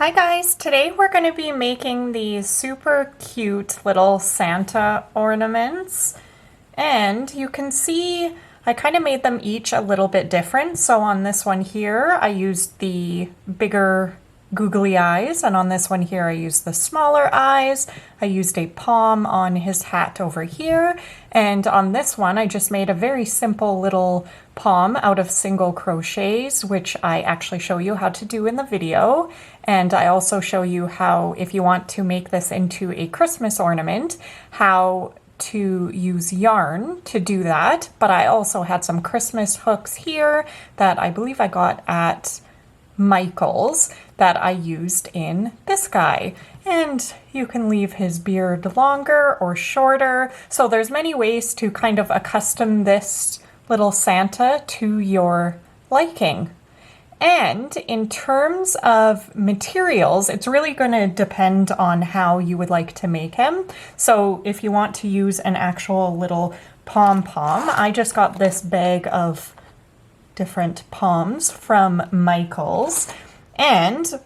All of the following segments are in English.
Hi guys, today we're going to be making these super cute little Santa ornaments, and you can see I kind of made them each a little bit different. So on this one here I used the bigger googly eyes, and on this one here I used the smaller eyes. I used a palm on his hat over here, and on this one I just made a very simple little palm out of single crochets, which I actually show you how to do in the video. And I also show you how, if you want to make this into a Christmas ornament, how to use yarn to do that. But I also had some Christmas hooks here that I believe I got at Michael's that I used in this guy. And you can leave his beard longer or shorter. So there's many ways to kind of accustom this little Santa to your liking. And in terms of materials, it's really going to depend on how you would like to make him. So if you want to use an actual little pom-pom, I just got this bag of different poms from Michael's. And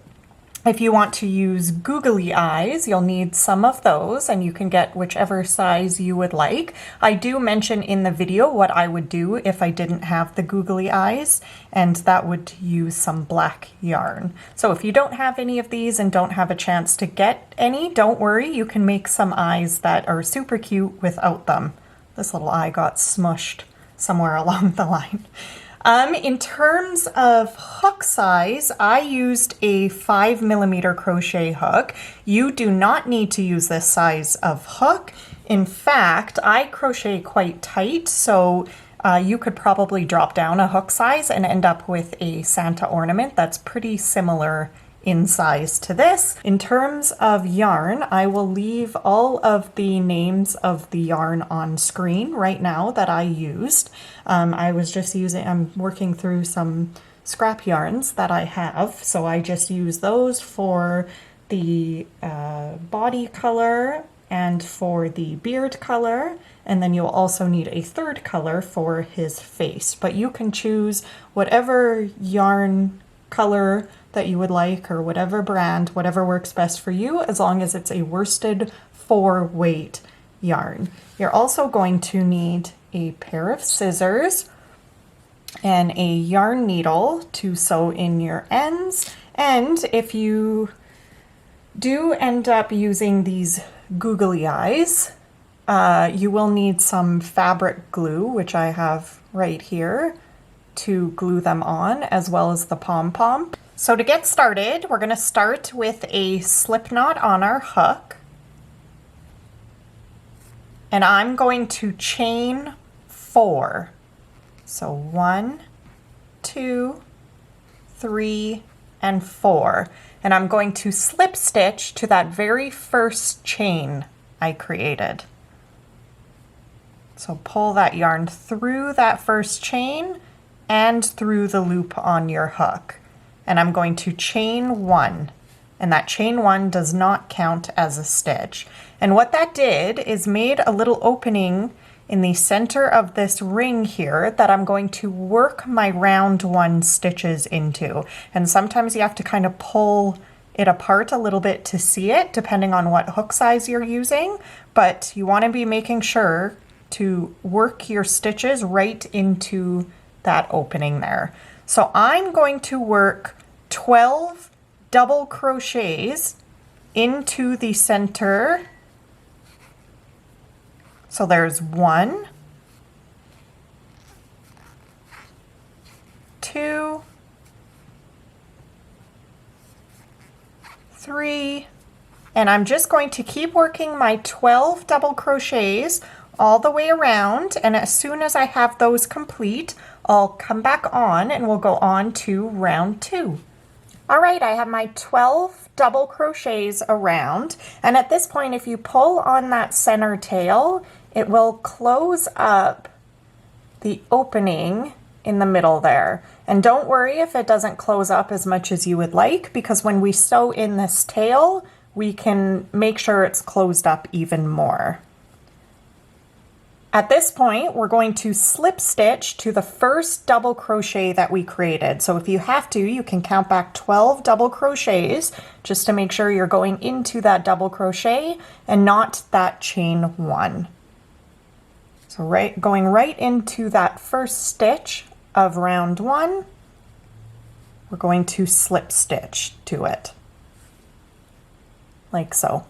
if you want to use googly eyes, you'll need some of those, and you can get whichever size you would like. I do mention in the video what I would do if I didn't have the googly eyes, and that would use some black yarn. So if you don't have any of these and don't have a chance to get any, don't worry, you can make some eyes that are super cute without them. This little eye got smushed somewhere along the line. In terms of hook size, I used a 5mm crochet hook. You do not need to use this size of hook. In fact, I crochet quite tight, so you could probably drop down a hook size and end up with a Santa ornament that's pretty similar in size to this. In terms of yarn, I will leave all of the names of the yarn on screen right now that I used. I'm working through some scrap yarns that I have, so I just use those for the body color and for the beard color, and then you'll also need a third color for his face. But you can choose whatever yarn color that you would like, or whatever brand, whatever works best for you, as long as it's a worsted 4-weight yarn. You're also going to need a pair of scissors and a yarn needle to sew in your ends. And if you do end up using these googly eyes, you will need some fabric glue, which I have right here, to glue them on, as well as the pom-pom. So to get started, we're going to start with a slip knot on our hook. And I'm going to chain 4. So 1, 2, 3, and 4. And I'm going to slip stitch to that very first chain I created. So pull that yarn through that first chain and through the loop on your hook. And I'm going to chain 1, and that chain 1 does not count as a stitch. And what that did is made a little opening in the center of this ring here that I'm going to work my round 1 stitches into. And sometimes you have to kind of pull it apart a little bit to see it, depending on what hook size you're using, but you want to be making sure to work your stitches right into that opening there. So I'm going to work 12 double crochets into the center. So there's 1, 2, 3, and I'm just going to keep working my 12 double crochets all the way around, and as soon as I have those complete, I'll come back on and we'll go on to round 2. All right, I have my 12 double crochets around, and at this point, if you pull on that center tail, it will close up the opening in the middle there. And don't worry if it doesn't close up as much as you would like, because when we sew in this tail, we can make sure it's closed up even more. At this point, we're going to slip stitch to the first double crochet that we created. So if you have to, you can count back 12 double crochets just to make sure you're going into that double crochet and not that chain 1. So going right into that first stitch of round 1, we're going to slip stitch to it, like so.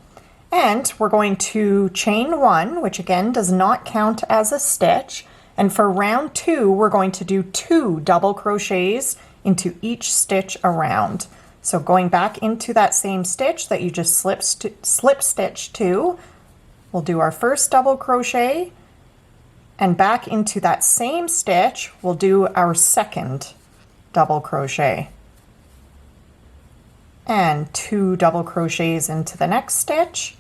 And we're going to chain 1, which again does not count as a stitch. And for round 2, we're going to do 2 double crochets into each stitch around. So going back into that same stitch that you just slip stitch to, we'll do our first double crochet, and back into that same stitch, we'll do our second double crochet. And 2 double crochets into the next stitch.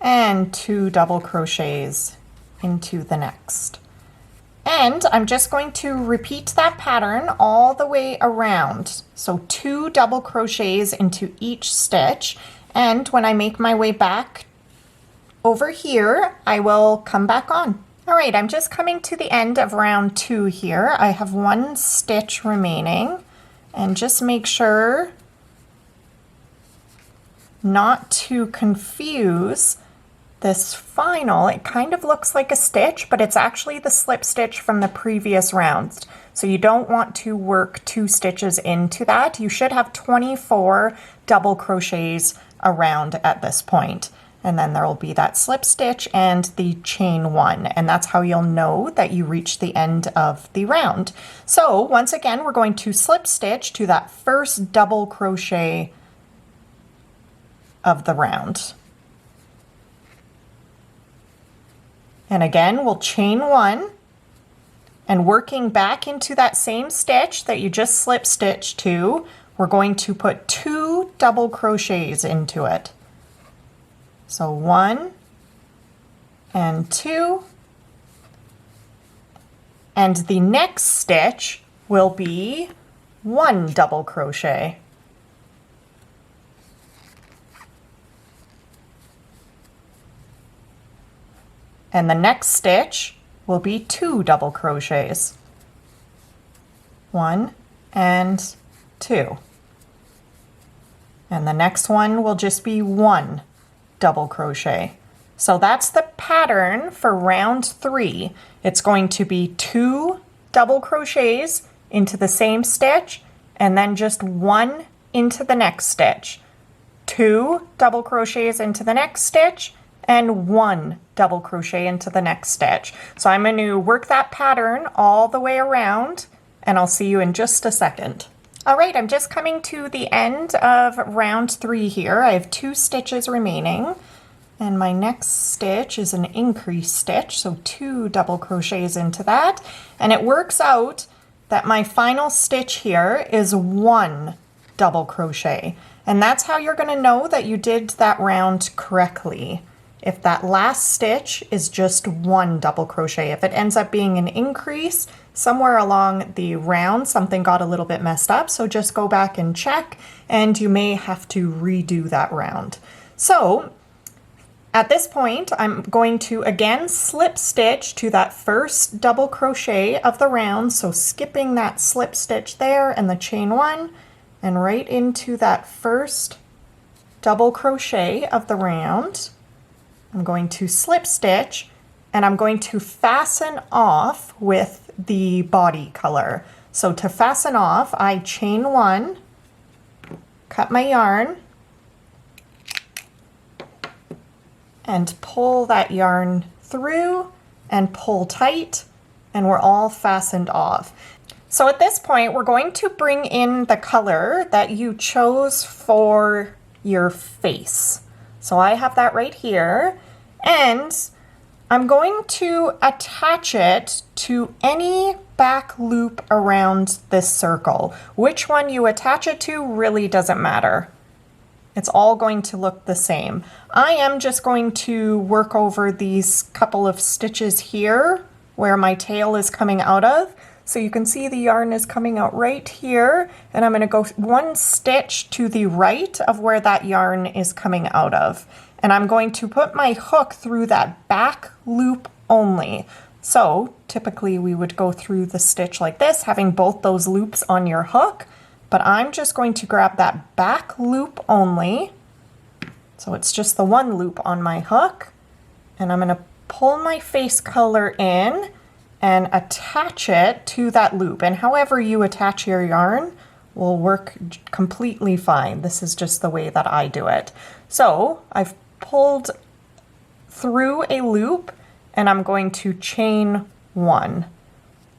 And 2 double crochets into the next. And I'm just going to repeat that pattern all the way around. So 2 double crochets into each stitch. And when I make my way back over here, I will come back on. All right, I'm just coming to the end of round 2 here. I have 1 stitch remaining, and just make sure not to confuse this final. It kind of looks like a stitch, but it's actually the slip stitch from the previous rounds. So you don't want to work 2 stitches into that. You should have 24 double crochets around at this point. And then there will be that slip stitch and the chain 1. And that's how you'll know that you reached the end of the round. So once again, we're going to slip stitch to that first double crochet of the round. And again, we'll chain 1, and working back into that same stitch that you just slip stitched to, we're going to put 2 double crochets into it. So 1 and 2, and the next stitch will be 1 double crochet. And the next stitch will be 2 double crochets. 1 and 2. And the next one will just be 1 double crochet. So that's the pattern for round 3. It's going to be 2 double crochets into the same stitch, and then just 1 into the next stitch. 2 double crochets into the next stitch, and 1 double crochet into the next stitch. So I'm going to work that pattern all the way around, and I'll see you in just a second. All right, I'm just coming to the end of round 3 here. I have 2 stitches remaining, and my next stitch is an increase stitch, so 2 double crochets into that. And it works out that my final stitch here is 1 double crochet. And that's how you're going to know that you did that round correctly. If that last stitch is just 1 double crochet. If it ends up being an increase, somewhere along the round something got a little bit messed up, so just go back and check, and you may have to redo that round. So at this point, I'm going to again slip stitch to that first double crochet of the round, so skipping that slip stitch there and the chain 1, and right into that first double crochet of the round. I'm going to slip stitch, and I'm going to fasten off with the body color. So to fasten off, I chain 1, cut my yarn, and pull that yarn through and pull tight, and we're all fastened off. So at this point, we're going to bring in the color that you chose for your face. So I have that right here, and I'm going to attach it to any back loop around this circle. Which one you attach it to really doesn't matter. It's all going to look the same. I am just going to work over these couple of stitches here where my tail is coming out of. So you can see the yarn is coming out right here, and I'm going to go one stitch to the right of where that yarn is coming out of. And I'm going to put my hook through that back loop only. So typically we would go through the stitch like this, having both those loops on your hook, but I'm just going to grab that back loop only. So it's just the one loop on my hook, and I'm going to pull my face color in and attach it to that loop. And however you attach your yarn will work completely fine. This is just the way that I do it. So I've pulled through a loop, and I'm going to chain one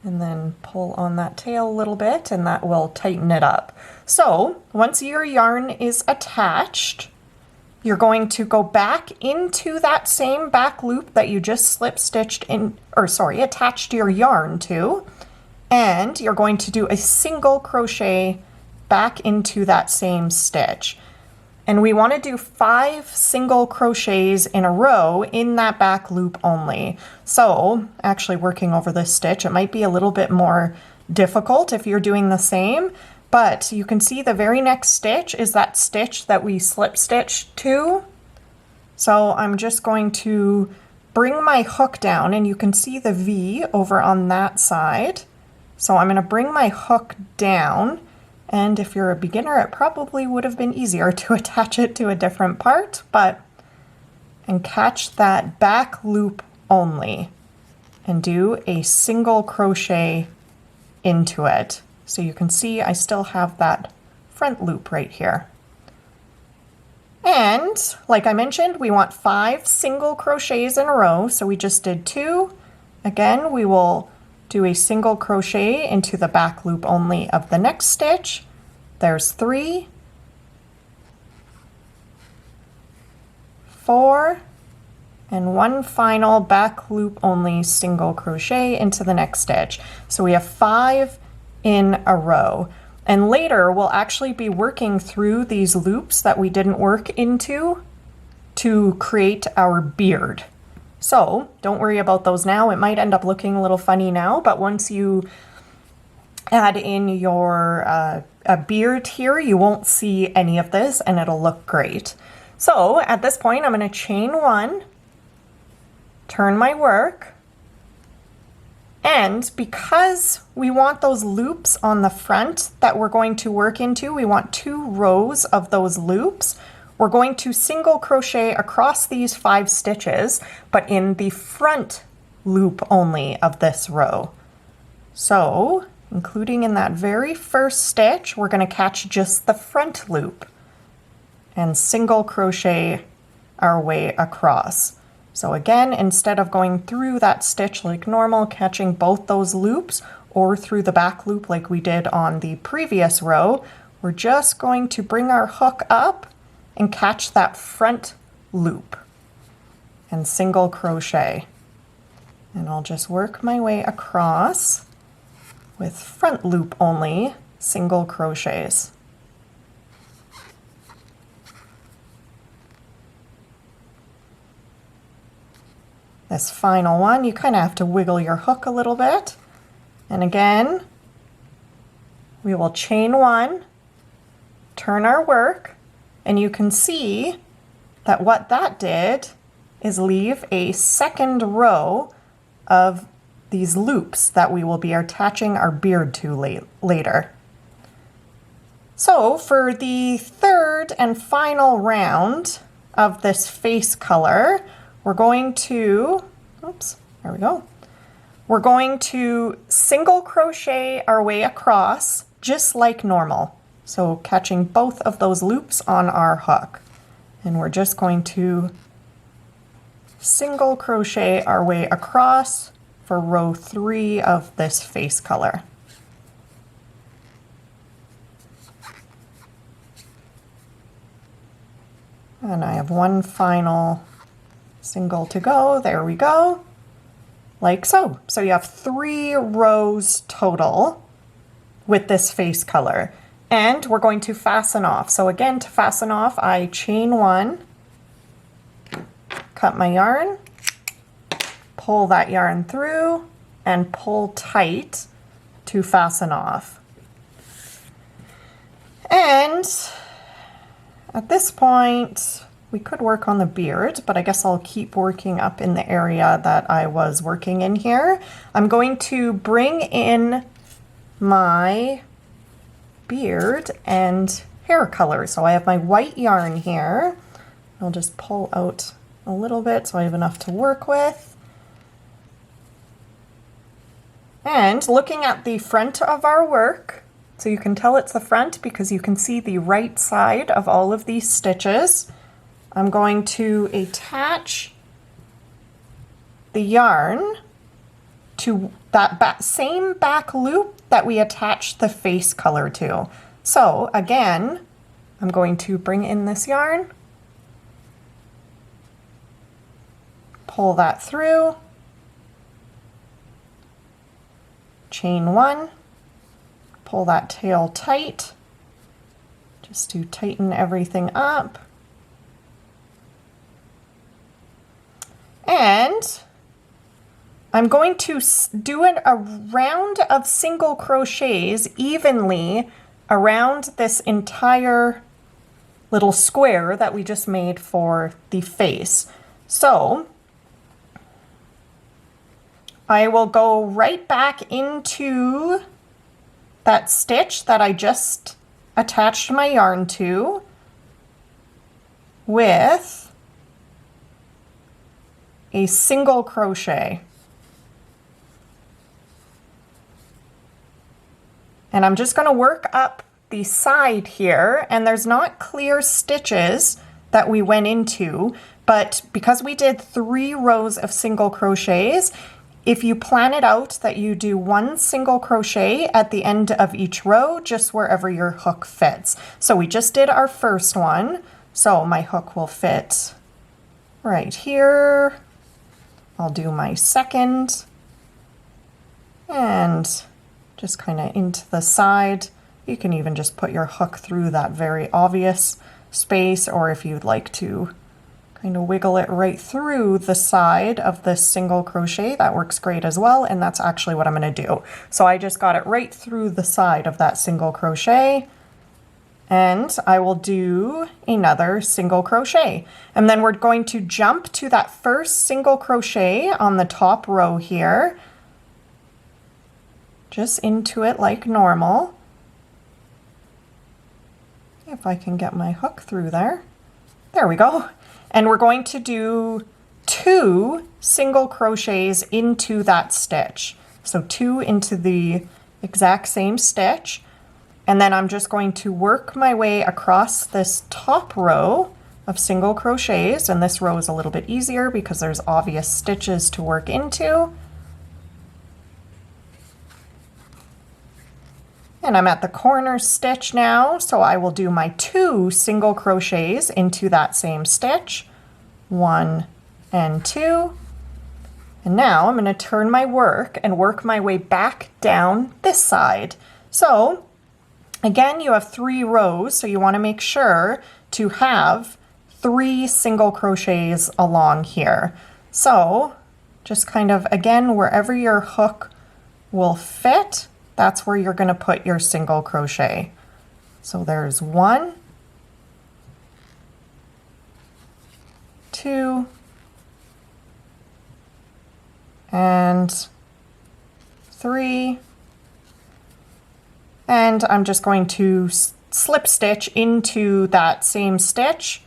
and then pull on that tail a little bit, and that will tighten it up. So once your yarn is attached, you're going to go back into that same back loop that you just slip stitched in, attached your yarn to, and you're going to do a single crochet back into that same stitch. And we want to do 5 single crochets in a row in that back loop only. So actually working over this stitch, it might be a little bit more difficult if you're doing the same. But you can see the very next stitch is that stitch that we slip stitched to. So I'm just going to bring my hook down, and you can see the V over on that side. So I'm going to bring my hook down, and if you're a beginner, it probably would have been easier to attach it to a different part, and catch that back loop only and do a single crochet into it. So you can see I still have that front loop right here. And like I mentioned, we want 5 single crochets in a row. So we just did 2. Again, we will do a single crochet into the back loop only of the next stitch. There's 3, 4, and one final back loop only single crochet into the next stitch. So we have 5 in a row. And later we'll actually be working through these loops that we didn't work into to create our beard. So don't worry about those now. It might end up looking a little funny now, but once you add in your a beard here, you won't see any of this and it'll look great. So at this point, I'm going to chain 1, turn my work, and because we want those loops on the front that we're going to work into, we want 2 rows of those loops. We're going to single crochet across these 5 stitches, but in the front loop only of this row. So, including in that very first stitch, we're going to catch just the front loop and single crochet our way across. So again, instead of going through that stitch like normal, catching both those loops, or through the back loop like we did on the previous row, we're just going to bring our hook up and catch that front loop and single crochet. And I'll just work my way across with front loop only single crochets. This final one, you kind of have to wiggle your hook a little bit. And again, we will chain 1, turn our work, and you can see that what that did is leave a second row of these loops that we will be attaching our beard to later. So for the third and final round of this face color, we're going to, there we go. We're going to single crochet our way across just like normal. So catching both of those loops on our hook. And we're just going to single crochet our way across for row 3 of this face color. And I have one final single to go. There we go. Like so. So you have 3 rows total with this face color. And we're going to fasten off. So again, to fasten off, I chain 1, cut my yarn, pull that yarn through, and pull tight to fasten off. And at this point, we could work on the beard, but I guess I'll keep working up in the area that I was working in here. I'm going to bring in my beard and hair color. So I have my white yarn here. I'll just pull out a little bit so I have enough to work with. And looking at the front of our work, so you can tell it's the front because you can see the right side of all of these stitches. I'm going to attach the yarn to that same back loop that we attached the face color to. So again, I'm going to bring in this yarn, pull that through, chain one, pull that tail tight, just to tighten everything up. And I'm going to do a round of single crochets evenly around this entire little square that we just made for the face. So I will go right back into that stitch that I just attached my yarn to with a single crochet. And I'm just going to work up the side here, and there's not clear stitches that we went into, but because we did 3 rows of single crochets, if you plan it out that you do 1 single crochet at the end of each row, just wherever your hook fits. So we just did our first one, so my hook will fit right here. I'll do my second, and just kind of into the side. You can even just put your hook through that very obvious space, or if you'd like to kind of wiggle it right through the side of this single crochet, that works great as well, and that's actually what I'm going to do. So I just got it right through the side of that single crochet, and I will do another single crochet. And then we're going to jump to that first single crochet on the top row here, just into it like normal. If I can get my hook through there. There we go. And we're going to do 2 single crochets into that stitch. So 2 into the exact same stitch. And then I'm just going to work my way across this top row of single crochets. And this row is a little bit easier because there's obvious stitches to work into. And I'm at the corner stitch now, so I will do my 2 single crochets into that same stitch. 1 and 2. And now I'm going to turn my work and work my way back down this side. So again, you have 3 rows, so you want to make sure to have 3 single crochets along here. So just kind of, again, wherever your hook will fit, that's where you're going to put your single crochet. So there's 1, 2, and 3. And I'm just going to slip stitch into that same stitch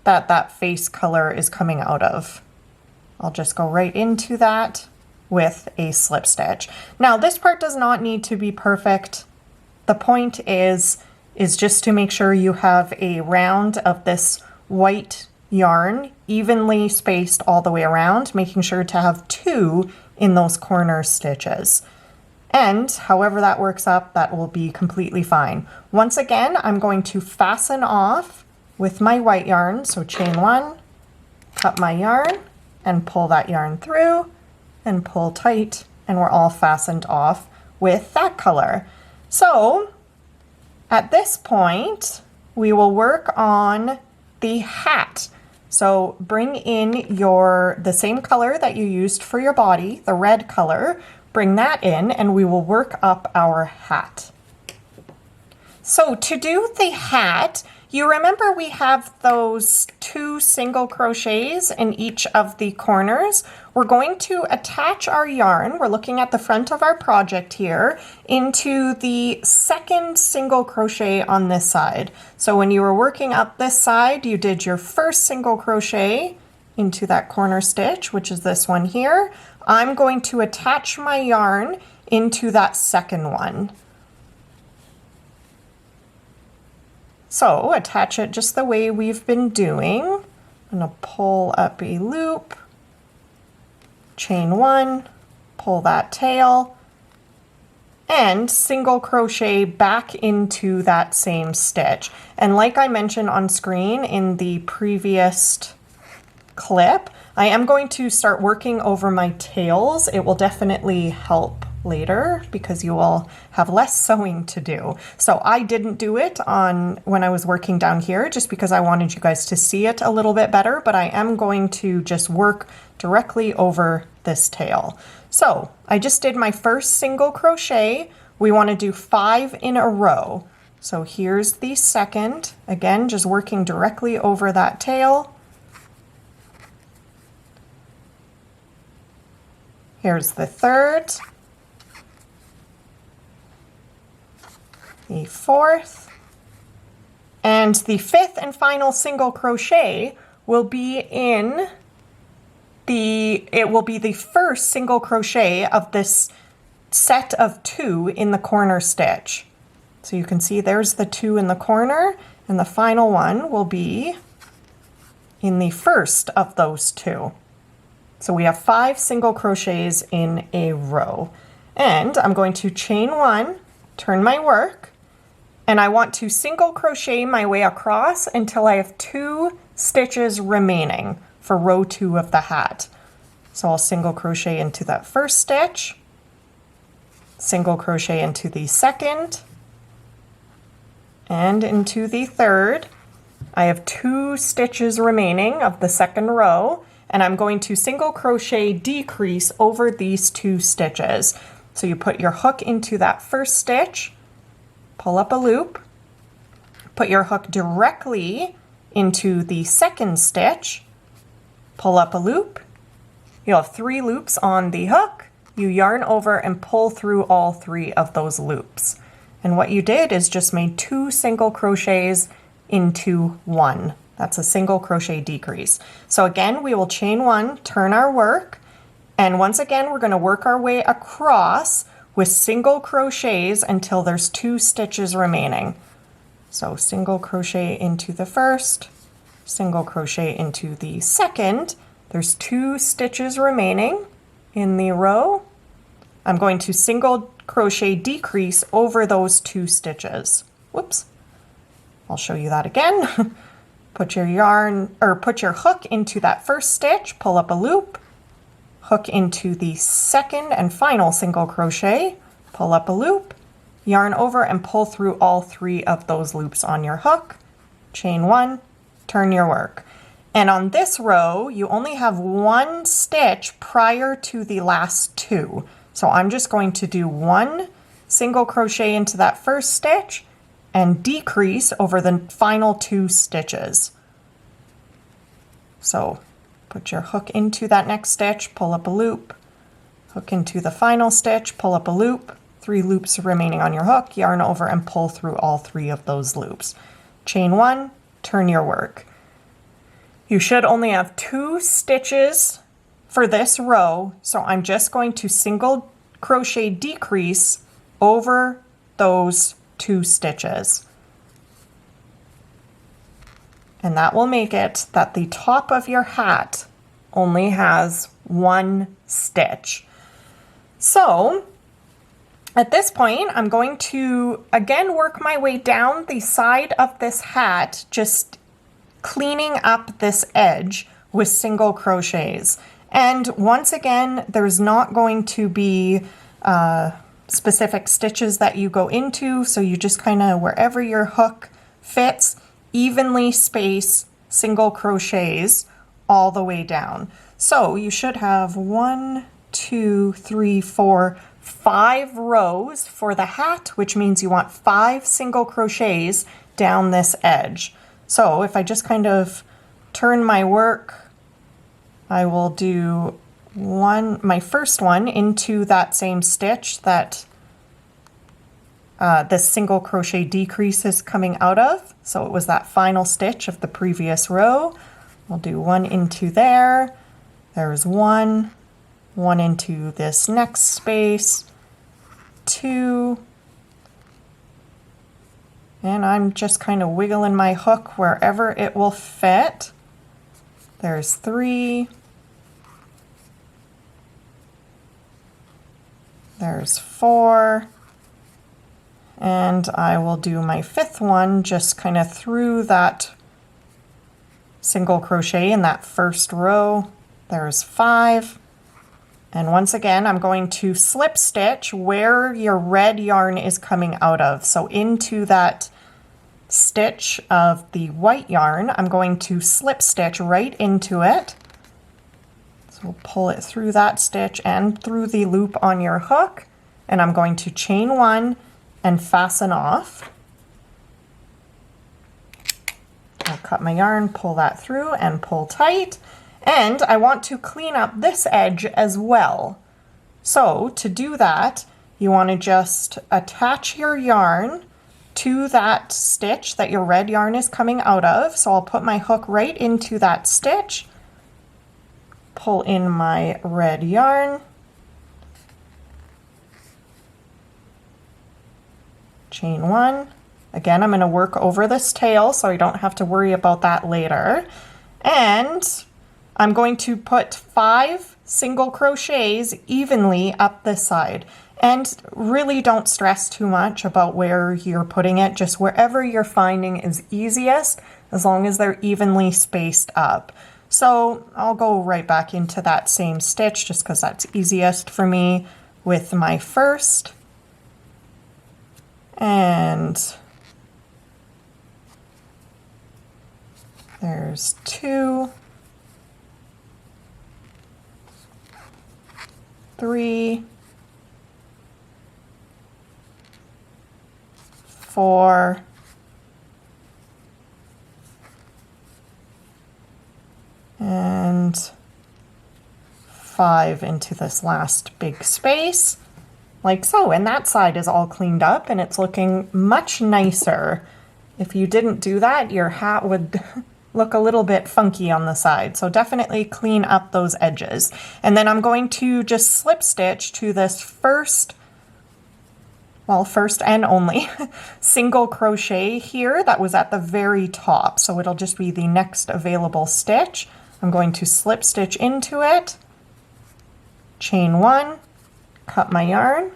that face color is coming out of. I'll just go right into that with a slip stitch. Now this part does not need to be perfect. The point is just to make sure you have a round of this white yarn evenly spaced all the way around, making sure to have 2 in those corner stitches. And however that works up, that will be completely fine. Once again, I'm going to fasten off with my white yarn. So chain 1, cut my yarn and pull that yarn through and pull tight, and we're all fastened off with that color. So at this point, we will work on the hat. So bring in the same color that you used for your body, the red color, bring that in, and we will work up our hat. So to do the hat, you remember we have those 2 single crochets in each of the corners. We're going to attach our yarn, we're looking at the front of our project here, into the second single crochet on this side. So when you were working up this side, you did your first single crochet into that corner stitch, which is this one here. I'm going to attach my yarn into that second one. So attach it just the way we've been doing. I'm going to pull up a loop, chain 1, pull that tail, and single crochet back into that same stitch. And like I mentioned on screen in the previous clip, I am going to start working over my tails. It will definitely help later because you will have less sewing to do. So I didn't do it on when I was working down here just because I wanted you guys to see it a little bit better, but I am going to just work directly over this tail. So I just did my first single crochet. We want to do 5 in a row. So here's the second, again, just working directly over that tail. Here's the third, the fourth, and the 5th and final single crochet will be in it will be the first single crochet of this set of 2 in the corner stitch. So you can see there's the 2 in the corner, and the final one will be in the first of those 2. So we have 5 single crochets in a row. And I'm going to chain 1, turn my work, and I want to single crochet my way across until I have 2 stitches remaining for row 2 of the hat. So I'll single crochet into that first stitch, single crochet into the second, and into the third. I have 2 stitches remaining of the second row, and I'm going to single crochet decrease over these 2 stitches. So you put your hook into that first stitch, pull up a loop, put your hook directly into the second stitch, pull up a loop. You'll have 3 loops on the hook. You yarn over and pull through all 3 of those loops. And what you did is just made 2 single crochets into 1. That's a single crochet decrease. So again, we will chain 1, turn our work, and once again, we're going to work our way across with single crochets until there's 2 stitches remaining. So single crochet into the first, single crochet into the second. There's 2 stitches remaining in the row. I'm going to single crochet decrease over those 2 stitches. Whoops. I'll show you that again. Put your yarn or put your hook into that first stitch, pull up a loop, hook into the second and final single crochet, pull up a loop, yarn over and pull through all 3 of those loops on your hook, chain 1, turn your work. And on this row, you only have 1 stitch prior to the last 2. So I'm just going to do 1 single crochet into that first stitch and decrease over the final 2 stitches. So put your hook into that next stitch, pull up a loop, hook into the final stitch, pull up a loop, 3 loops remaining on your hook, yarn over and pull through all 3 of those loops. Chain 1, turn your work. You should only have 2 stitches for this row, so I'm just going to single crochet decrease over those 2 stitches. And that will make it that the top of your hat only has 1 stitch. So at this point, I'm going to again work my way down the side of this hat, just cleaning up this edge with single crochets. And once again, there's not going to be specific stitches that you go into, so you just kind of, wherever your hook fits, evenly space single crochets all the way down. So you should have 1, 2, 3, 4, 5 rows for the hat, which means you want 5 single crochets down this edge. So if I just kind of turn my work, I will do my first one into that same stitch that this single crochet decrease is coming out of. So it was that final stitch of the previous row. I'll do one into there. There's one into this next space, 2, and I'm just kind of wiggling my hook wherever it will fit. There's 3, there's 4, and I will do my 5th one just kind of through that single crochet in that first row. There's 5. And once again, I'm going to slip stitch where your red yarn is coming out of. So into that stitch of the white yarn, I'm going to slip stitch right into it. So we'll pull it through that stitch and through the loop on your hook. And I'm going to chain 1 and fasten off. I'll cut my yarn, pull that through and pull tight. And I want to clean up this edge as well. So to do that, you want to just attach your yarn to that stitch that your red yarn is coming out of. So I'll put my hook right into that stitch, pull in my red yarn, chain 1. Again, I'm going to work over this tail so I don't have to worry about that later. And I'm going to put 5 single crochets evenly up this side. And really don't stress too much about where you're putting it, just wherever you're finding is easiest, as long as they're evenly spaced up. So I'll go right back into that same stitch just because that's easiest for me with my first. And there's 2, 3, 4, and 5 into this last big space, like so. And that side is all cleaned up and it's looking much nicer. If you didn't do that, your hat would look a little bit funky on the side. So definitely clean up those edges. And then I'm going to just slip stitch to this first and only single crochet here that was at the very top. So it'll just be the next available stitch. I'm going to slip stitch into it, chain 1, cut my yarn,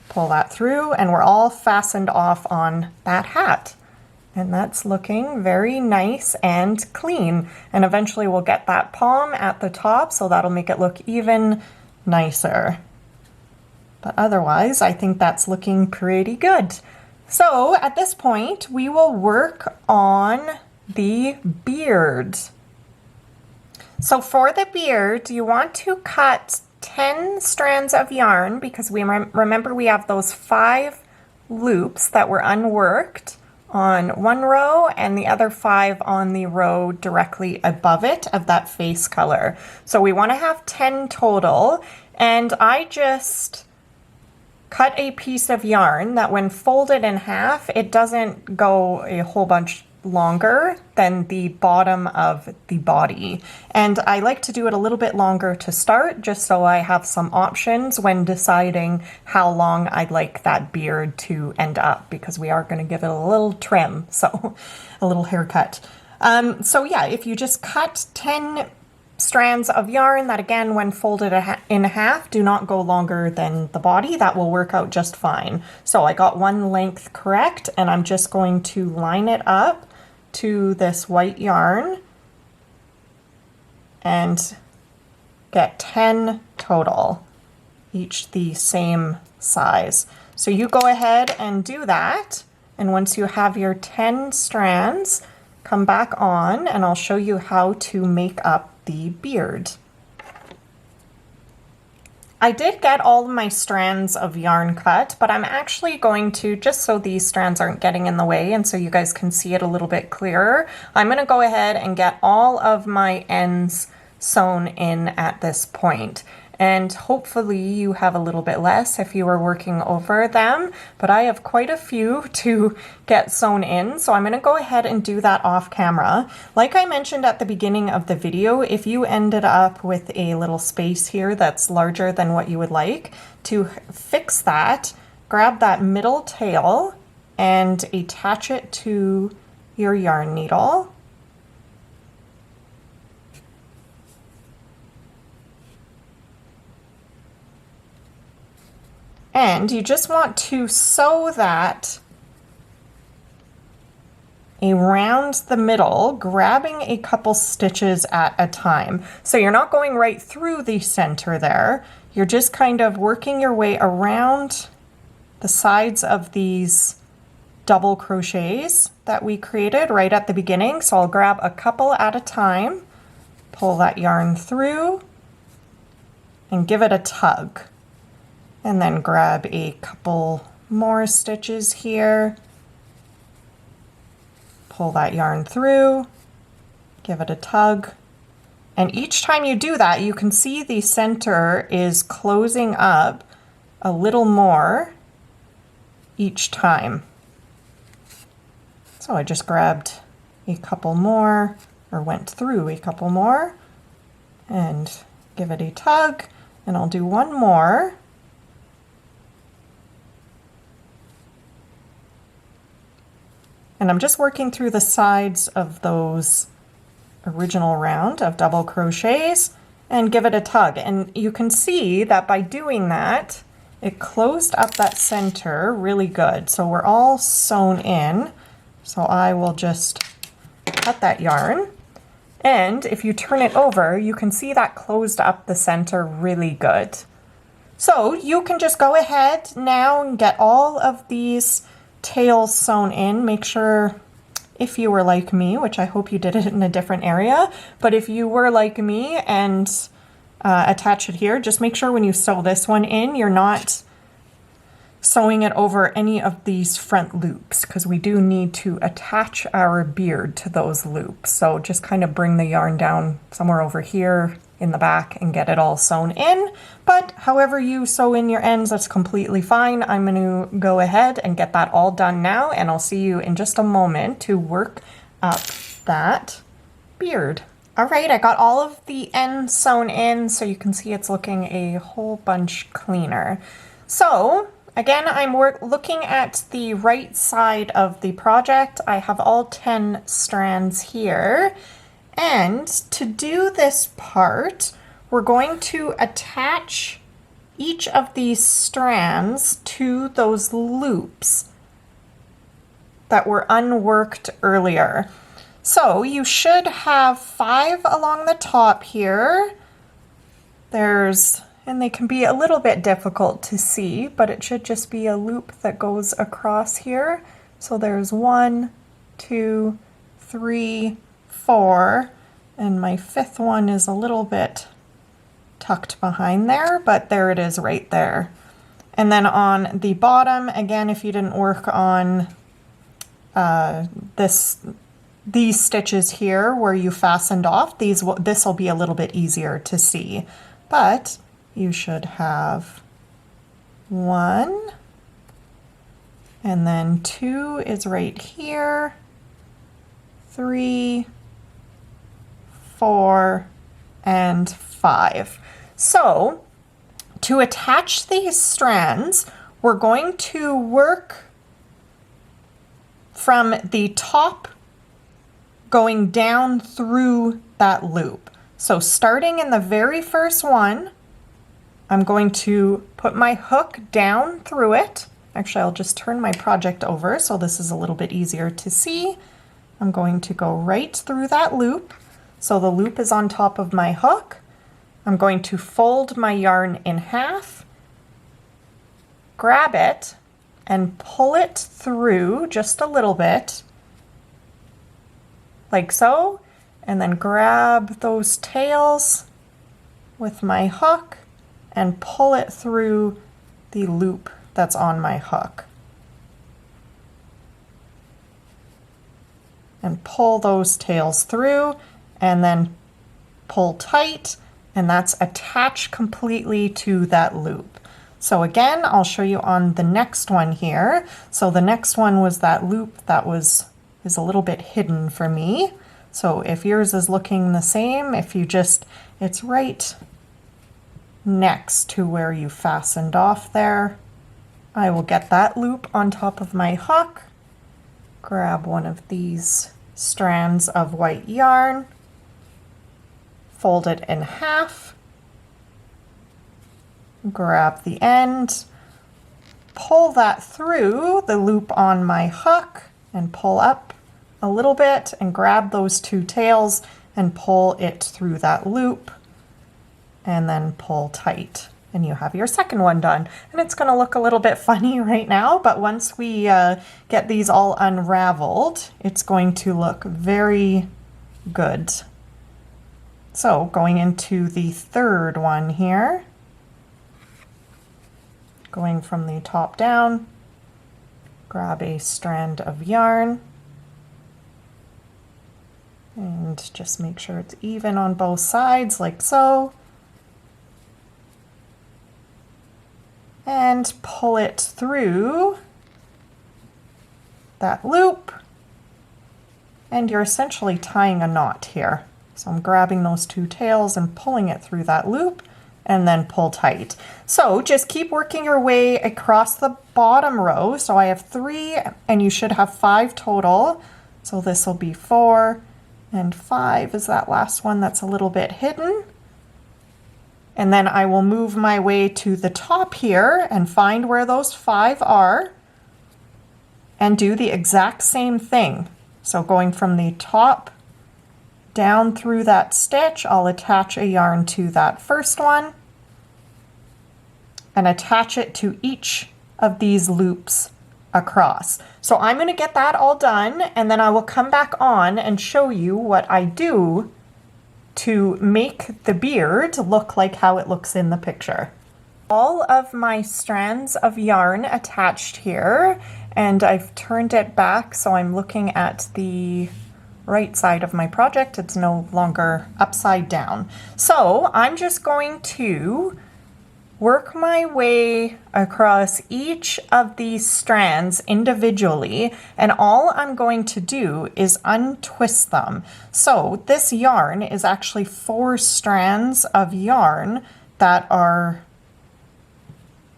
pull that through, and we're all fastened off on that hat. And that's looking very nice and clean. And eventually we'll get that palm at the top, so that'll make it look even nicer. But otherwise, I think that's looking pretty good. So at this point, we will work on the beard. So for the beard, you want to cut 10 strands of yarn because we remember we have those 5 loops that were unworked on one row and the other 5 on the row directly above it of that face color. So we want to have 10 total, and I just cut a piece of yarn that when folded in half, it doesn't go a whole bunch longer than the bottom of the body. And I like to do it a little bit longer to start, just so I have some options when deciding how long I'd like that beard to end up, because we are going to give it a little trim, so a little haircut. So yeah, if you just cut 10 strands of yarn that, again, when folded in half, do not go longer than the body, that will work out just fine. So I got one length correct, and I'm just going to line it up to this white yarn and get 10 total, each the same size. So you go ahead and do that, and once you have your 10 strands, come back on and I'll show you how to make up the beard. I did get all of my strands of yarn cut, but I'm actually going to, just so these strands aren't getting in the way and so you guys can see it a little bit clearer, I'm going to go ahead and get all of my ends sewn in at this point. And hopefully you have a little bit less if you were working over them, but I have quite a few to get sewn in, so I'm going to go ahead and do that off camera. Like I mentioned at the beginning of the video, if you ended up with a little space here that's larger than what you would like, to fix that, grab that middle tail and attach it to your yarn needle. And you just want to sew that around the middle, grabbing a couple stitches at a time. So you're not going right through the center there. You're just kind of working your way around the sides of these double crochets that we created right at the beginning. So I'll grab a couple at a time, pull that yarn through, and give it a tug. And then grab a couple more stitches here, pull that yarn through, give it a tug. And each time you do that, you can see the center is closing up a little more each time. So I just grabbed a couple more, or went through a couple more, and give it a tug, and I'll do one more. And I'm just working through the sides of those original round of double crochets and give it a tug. And you can see that by doing that, it closed up that center really good. So we're all sewn in. So I will just cut that yarn. And if you turn it over, you can see that closed up the center really good. So you can just go ahead now and get all of these tails sewn in. Make sure, if you were like me, which I hope you did it in a different area, but if you were like me and attach it here, just make sure when you sew this one in, you're not sewing it over any of these front loops, because we do need to attach our beard to those loops. So just kind of bring the yarn down somewhere over here in the back and get it all sewn in. But however you sew in your ends, that's completely fine. I'm going to go ahead and get that all done now, and I'll see you in just a moment to work up that beard. All right, I got all of the ends sewn in, so you can see it's looking a whole bunch cleaner. So again, I'm looking at the right side of the project. I have all 10 strands here. And to do this part, we're going to attach each of these strands to those loops that were unworked earlier. So you should have 5 along the top here. And they can be a little bit difficult to see, but it should just be a loop that goes across here. So there's 1, 2, 3, 4, and my 5th one is a little bit tucked behind there, but there it is right there. And then on the bottom, again, if you didn't work on these stitches here where you fastened off, this will be a little bit easier to see. But you should have 1, and then 2 is right here, 3, 4, and 5. So to attach these strands, we're going to work from the top going down through that loop. So starting in the very first one, I'm going to put my hook down through it. Actually, I'll just turn my project over so this is a little bit easier to see. I'm going to go right through that loop. So the loop is on top of my hook. I'm going to fold my yarn in half, grab it, and pull it through just a little bit, like so. and then grab those tails with my hook and pull it through the loop that's on my hook. And pull those tails through and then pull tight, and that's attached completely to that loop. So again, I'll show you on the next one here. So the next one was that loop that is a little bit hidden for me. So if yours is looking the same, if you just, it's right next to where you fastened off there. I will get that loop on top of my hook, grab one of these strands of white yarn, fold it in half, grab the end, pull that through the loop on my hook and pull up a little bit and grab those two tails and pull it through that loop and then pull tight, and you have your second one done. And it's going to look a little bit funny right now, but once we get these all unraveled, it's going to look very good. So going into the third one here, going from the top down, grab a strand of yarn and just make sure it's even on both sides like so. And pull it through that loop, and you're essentially tying a knot here. So I'm grabbing those two tails and pulling it through that loop and then pull tight. So just keep working your way across the bottom row. So I have 3 and you should have 5 total. So this will be 4 and 5 is that last one that's a little bit hidden. And then I will move my way to the top here and find where those 5 are and do the exact same thing. So going from the top down through that stitch, I'll attach a yarn to that first one and attach it to each of these loops across. So I'm going to get that all done, and then I will come back on and show you what I do to make the beard look like how it looks in the picture. All of my strands of yarn attached here, and I've turned it back so I'm looking at the right side of my project. It's no longer upside down. So I'm just going to work my way across each of these strands individually, and all I'm going to do is untwist them. So this yarn is actually 4 strands of yarn that are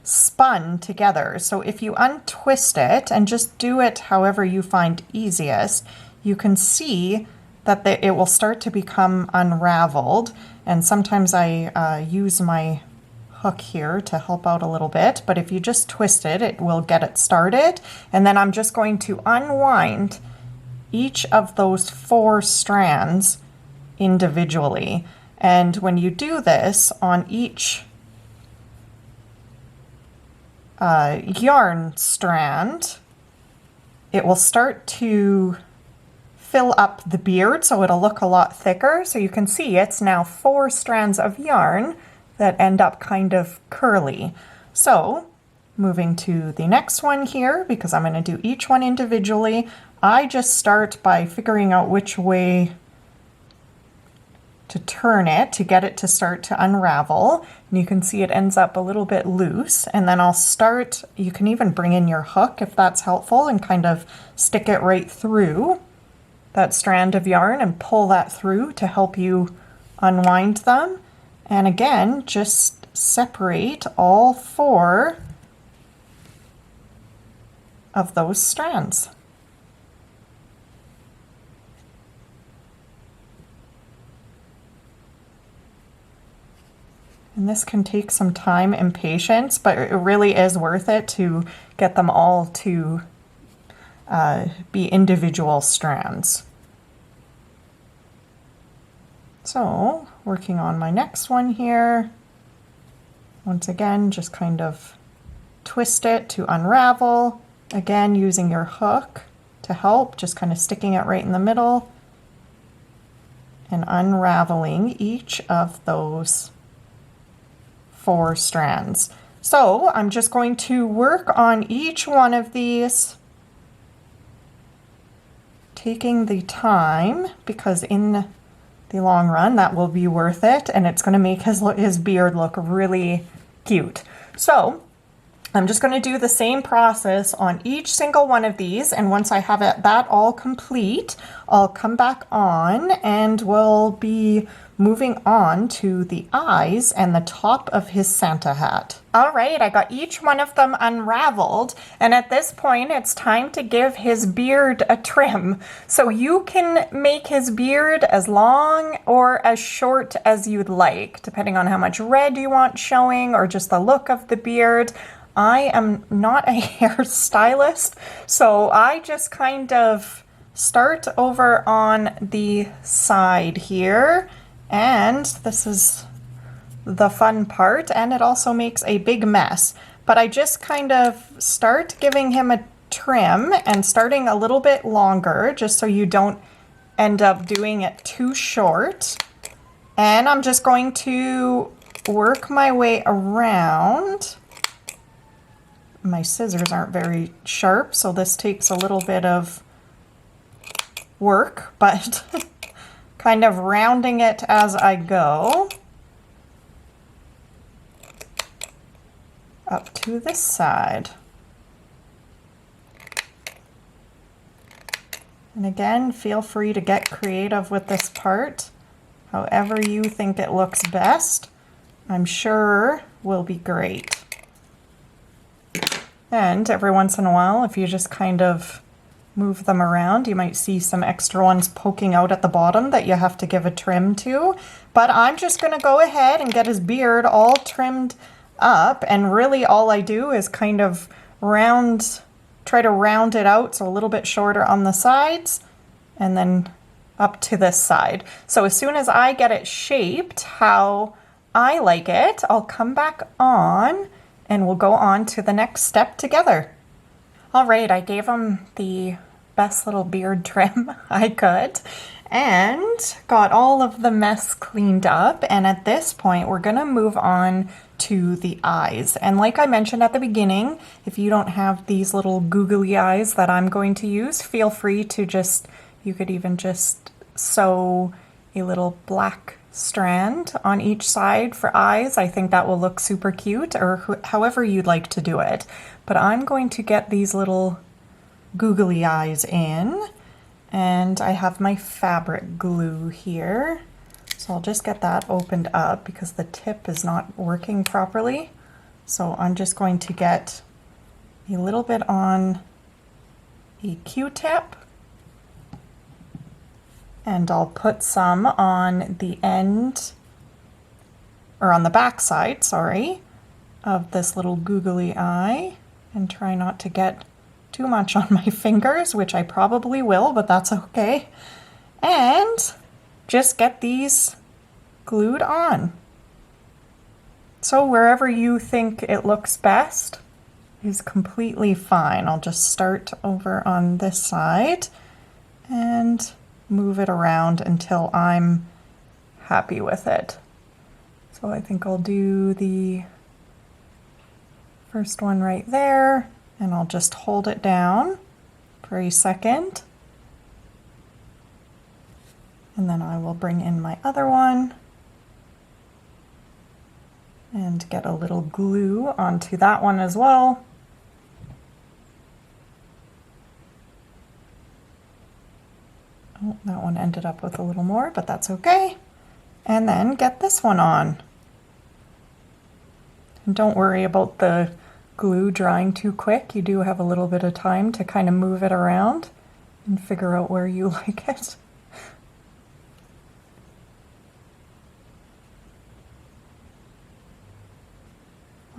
spun together. So if you untwist it and just do it however you find easiest, you can see that it will start to become unraveled. And sometimes I use my hook here to help out a little bit, but if you just twist it, it will get it started. And then I'm just going to unwind each of those 4 strands individually. And when you do this on each yarn strand, it will start to fill up the beard, so it'll look a lot thicker. So you can see it's now 4 strands of yarn that end up kind of curly. So moving to the next one here, because I'm going to do each one individually, I just start by figuring out which way to turn it to get it to start to unravel. And you can see it ends up a little bit loose, and then I'll start, you can even bring in your hook if that's helpful and kind of stick it right through that strand of yarn and pull that through to help you unwind them. And again, just separate all 4 of those strands. And this can take some time and patience, but it really is worth it to get them all to be individual strands. So, working on my next one here, once again, just kind of twist it to unravel. Again, using your hook to help, just kind of sticking it right in the middle and unraveling each of those 4 strands. So I'm just going to work on each one of these, taking the time, because in the long run that will be worth it, and it's going to make his beard look really cute. So I'm just going to do the same process on each single one of these, and once I have that all complete, I'll come back on and we'll be moving on to the eyes and the top of his Santa hat. All right, I got each one of them unraveled, and at this point it's time to give his beard a trim. So you can make his beard as long or as short as you'd like, depending on how much red you want showing or just the look of the beard. I am not a hairstylist, so I just kind of start over on the side here, and this is the fun part, and it also makes a big mess. But I just kind of start giving him a trim and starting a little bit longer, just so you don't end up doing it too short. And I'm just going to work my way around. My scissors aren't very sharp, so this takes a little bit of work, but kind of rounding it as I go up to this side. And again, feel free to get creative with this part. However you think it looks best, I'm sure will be great. And every once in a while, if you just kind of move them around, you might see some extra ones poking out at the bottom that you have to give a trim to. But I'm just going to go ahead and get his beard all trimmed up, and really all I do is kind of try to round it out so a little bit shorter on the sides and then up to this side. So as soon as I get it shaped how I like it, I'll come back on and we'll go on to the next step together. All right, I gave him the best little beard trim I could and got all of the mess cleaned up. And at this point, we're gonna move on to the eyes. And like I mentioned at the beginning, if you don't have these little googly eyes that I'm going to use, feel free to you could even just sew a little black strand on each side for eyes. I think that will look super cute, or however you'd like to do it. But I'm going to get these little googly eyes in, and I have my fabric glue here. So I'll just get that opened up because the tip is not working properly. So I'm just going to get a little bit on a Q-tip, and I'll put some on the end, or on the back side, sorry, of this little googly eye, and try not to get too much on my fingers, which I probably will, but that's okay. And just get these glued on. So wherever you think it looks best is completely fine. I'll just start over on this side and move it around until I'm happy with it. So I think I'll do the first one right there, and I'll just hold it down for a second. And then I will bring in my other one and get a little glue onto that one as well. Oh, that one ended up with a little more, but that's okay. And then get this one on. And don't worry about the glue drying too quick. You do have a little bit of time to kind of move it around and figure out where you like it.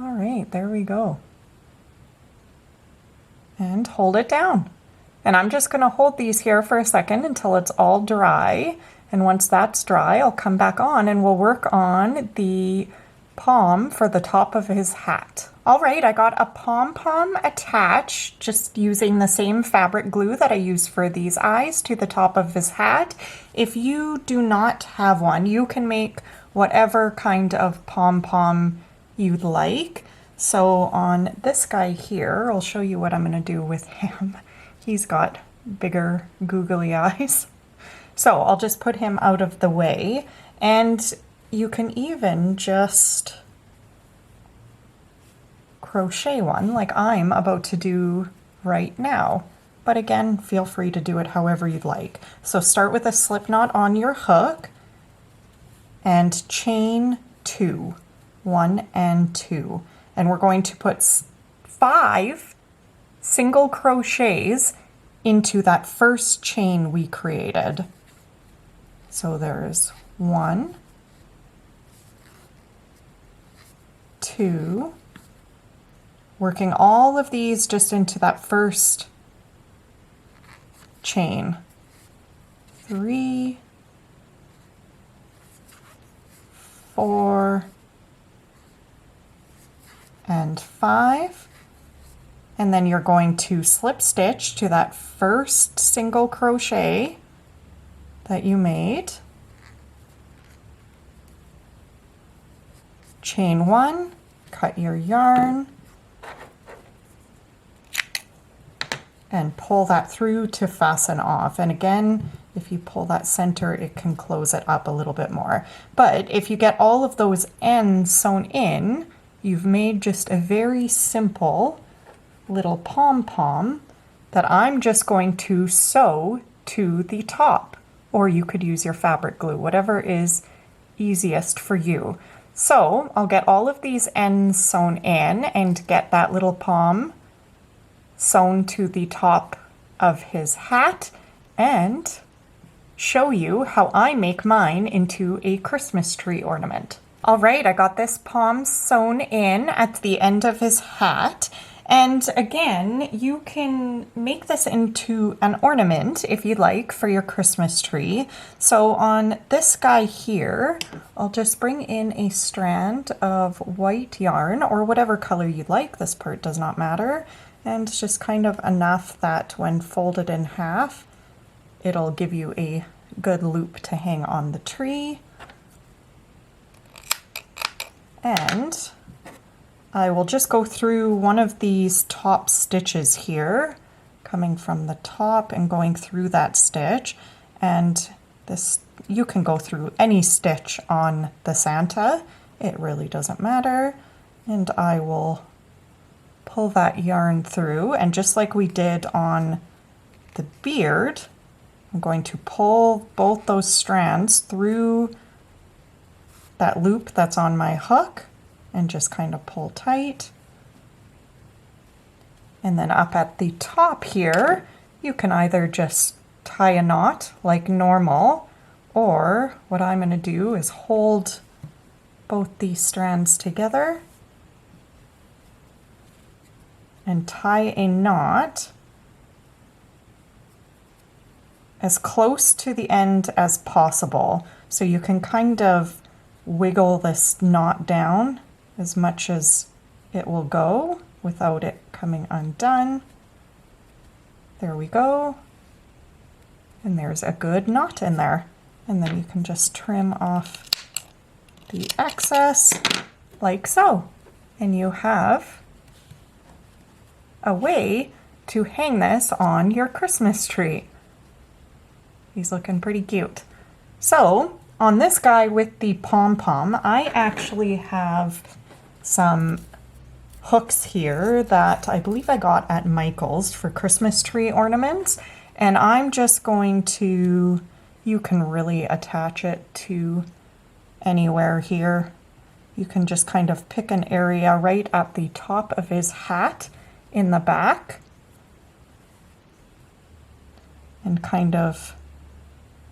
All right, there we go. And hold it down. And I'm just going to hold these here for a second until it's all dry. And once that's dry, I'll come back on and we'll work on the palm for the top of his hat. All right, I got a pom-pom attached, just using the same fabric glue that I use for these eyes to the top of his hat. If you do not have one, you can make whatever kind of pom-pom you'd like. So on this guy here, I'll show you what I'm gonna do with him. He's got bigger googly eyes. So I'll just put him out of the way, and you can even just crochet one like I'm about to do right now. But again, feel free to do it however you'd like. So start with a slip knot on your hook and chain 2, 1 and 2. And we're going to put 5 single crochets into that first chain we created. So there's 1, 2, working all of these just into that first chain. 3, 4, and 5. And then you're going to slip stitch to that first single crochet that you made. Chain 1, cut your yarn, and pull that through to fasten off. And again, if you pull that center, it can close it up a little bit more. But if you get all of those ends sewn in, you've made just a very simple little pom-pom that I'm just going to sew to the top. Or you could use your fabric glue, whatever is easiest for you. So I'll get all of these ends sewn in and get that little pom sewn to the top of his hat and show you how I make mine into a Christmas tree ornament. All right, I got this pom sewn in at the end of his hat. And again, you can make this into an ornament if you like for your Christmas tree. So on this guy here, I'll just bring in a strand of white yarn or whatever color you like. This part does not matter. And just kind of enough that when folded in half, it'll give you a good loop to hang on the tree. And I will just go through one of these top stitches here, coming from the top and going through that stitch. And this, you can go through any stitch on the Santa. It really doesn't matter. And I will pull that yarn through, and just like we did on the beard, I'm going to pull both those strands through that loop that's on my hook and just kind of pull tight. And then up at the top here, you can either just tie a knot like normal, or what I'm going to do is hold both these strands together and tie a knot as close to the end as possible. So you can kind of wiggle this knot down as much as it will go without it coming undone. There we go. And there's a good knot in there. And then you can just trim off the excess like so. And you have a way to hang this on your Christmas tree. He's looking pretty cute. So on this guy with the pom-pom, I actually have some hooks here that I believe I got at Michael's for Christmas tree ornaments. And I'm just going to, you can really attach it to anywhere here. You can just kind of pick an area right at the top of his hat in the back and kind of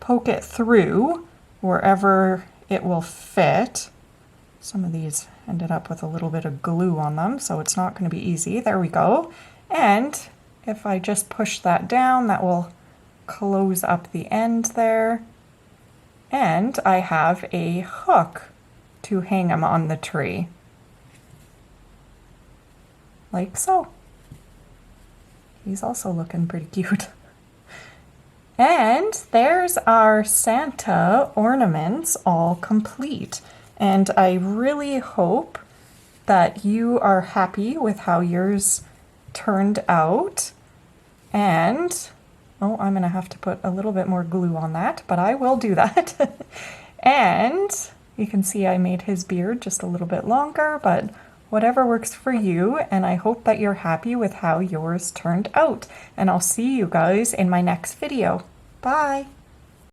poke it through wherever it will fit. Some of these ended up with a little bit of glue on them, so it's not going to be easy. There we go. And if I just push that down, that will close up the end there. And I have a hook to hang him on the tree. like so. He's also looking pretty cute. And there's our Santa ornaments all complete. And I really hope that you are happy with how yours turned out. And, oh, I'm gonna have to put a little bit more glue on that, but I will do that. And you can see I made his beard just a little bit longer, but whatever works for you, and I hope that you're happy with how yours turned out. And I'll see you guys in my next video. Bye!